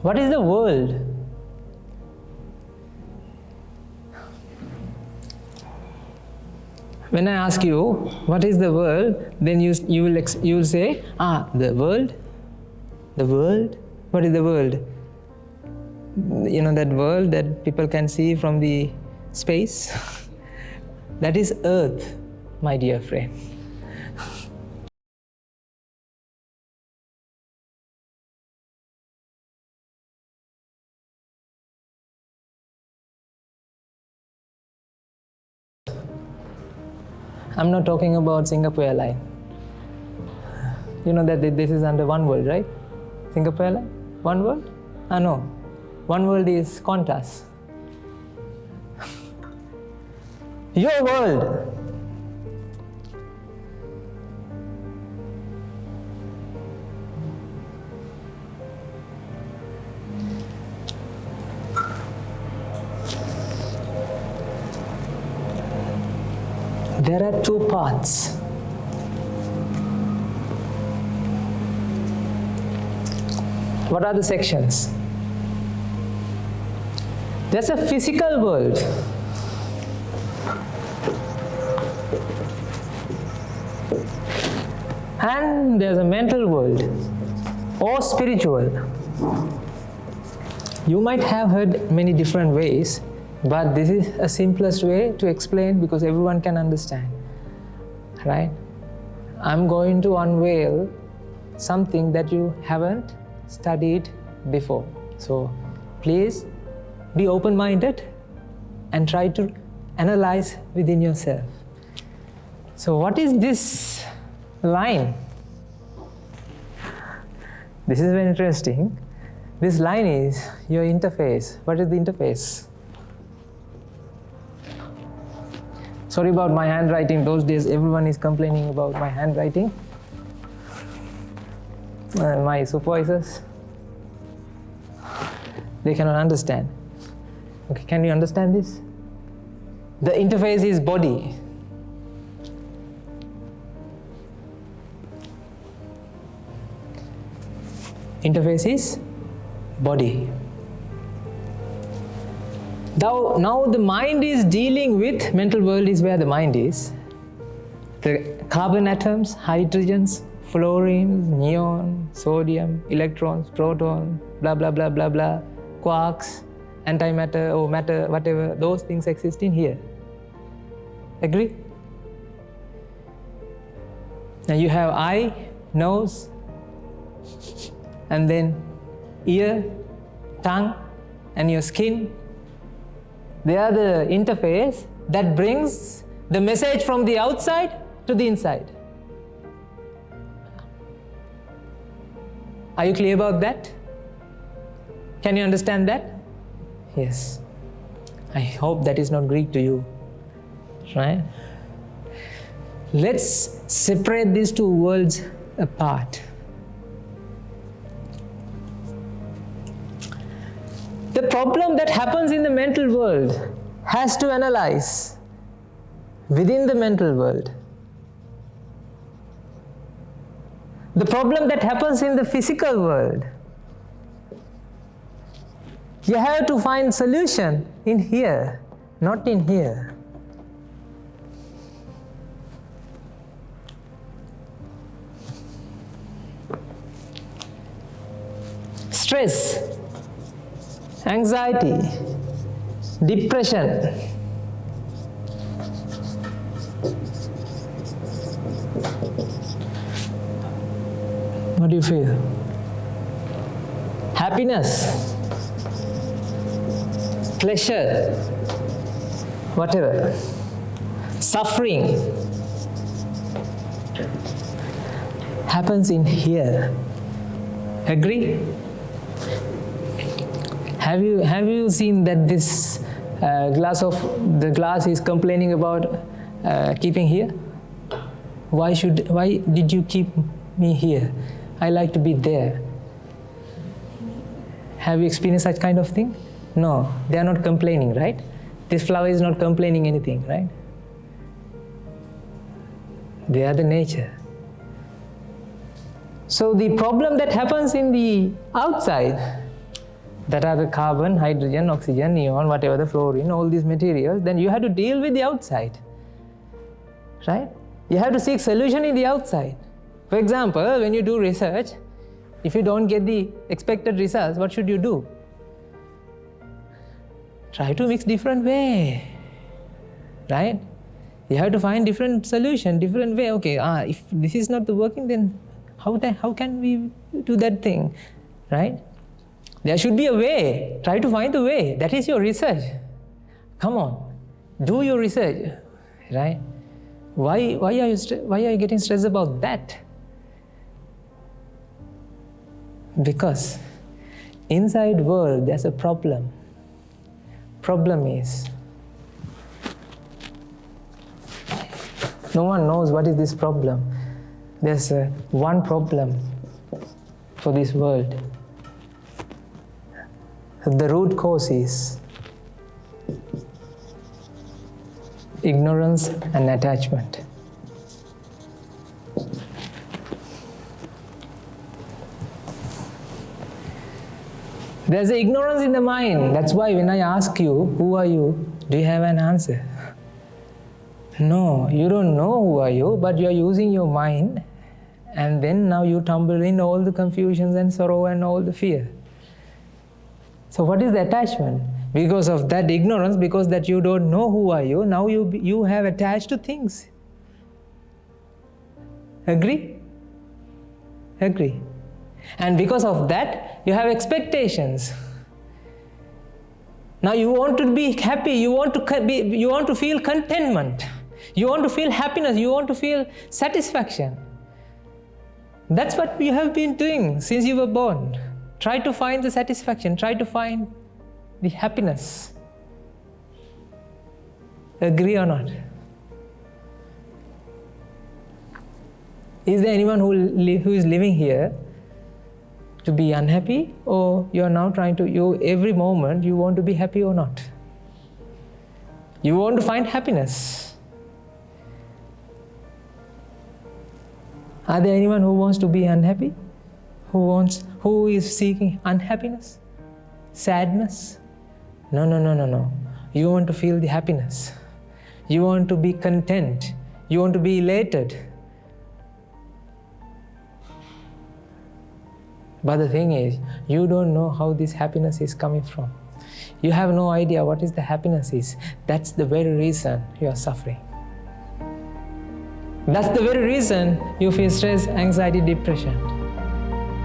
What is the world? When I ask you, what is the world? Then you will say, the world? The world? What is the world? You know that world that people can see from the space? That is Earth, my dear friend. I'm not talking about Singapore Airline. You know that this is under One World, right? Singapore Airline? One World? No. One World is Qantas. Your world. There are two parts. What are the sections? There's a physical world. And there's a mental world or spiritual. You might have heard many different ways, but this is a simplest way to explain because everyone can understand, right? I'm going to unveil something that you haven't studied before. So please be open-minded and try to analyze within yourself. So what is this line? This is very interesting. This line is your interface. What is the interface? Sorry about my handwriting. Those days everyone is complaining about my handwriting. My supervisors, they cannot understand. Okay, can you understand this? The interface is body. Interface is body. Now the mind is dealing with, mental world is where the mind is. The carbon atoms, hydrogens, fluorines, neon, sodium, electrons, protons, blah blah blah blah blah, quarks, antimatter or matter, whatever, those things exist in here. Agree? Now you have eye, nose, and then ear, tongue, and your skin. They are the interface that brings the message from the outside to the inside. Are you clear about that? Can you understand that? Yes. I hope that is not Greek to you, right? Let's separate these two worlds apart. The problem that happens in the mental world has to analyze within the mental world. The problem that happens in the physical world, you have to find solution in here, not in here. Stress, anxiety, depression, what do you feel? Happiness, pleasure, whatever, suffering happens in here. Agree? Have you seen that this glass is complaining about keeping here? Why did you keep me here? I like to be there. Have you experienced such kind of thing? No, they are not complaining, right? This flower is not complaining anything, right? They are the nature. So the problem that happens in the outside that are the carbon, hydrogen, oxygen, neon, whatever the fluorine, all these materials, then you have to deal with the outside, right? You have to seek solution in the outside. For example, when you do research, if you don't get the expected results, what should you do? Try to mix different way, right? You have to find different solution, different way. Okay, if this is not working, then how can we do that thing, right? There should be a way. Try to find the way. That is your research. Come on, do your research, right? Why are you getting stressed about that? Because inside world there's a problem. Problem is no one knows what is this problem. There's one problem for this world. The root cause is ignorance and attachment. There's ignorance in the mind. That's why when I ask you, who are you? Do you have an answer? No, you don't know who are you, but you are using your mind, and then now you tumble in all the confusions and sorrow and all the fear. So what is the attachment? Because of that ignorance, because that you don't know who are you, now you have attached to things. Agree? Agree. And because of that, you have expectations. Now you want to be happy, you want to feel contentment, you want to feel happiness, you want to feel satisfaction. That's what you have been doing since you were born. Try to find the satisfaction, try to find the happiness. Agree or not? Is there anyone who is living here to be unhappy, or you are now trying to, every moment you want to be happy or not? You want to find happiness. Are there anyone who wants to be unhappy? Who is seeking unhappiness? Sadness? No. You want to feel the happiness. You want to be content. You want to be elated. But the thing is, you don't know how this happiness is coming from. You have no idea what is the happiness is. That's the very reason you are suffering. That's the very reason you feel stress, anxiety, depression.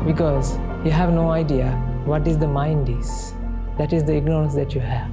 Because you have no idea what is the mind is. That is the ignorance that you have.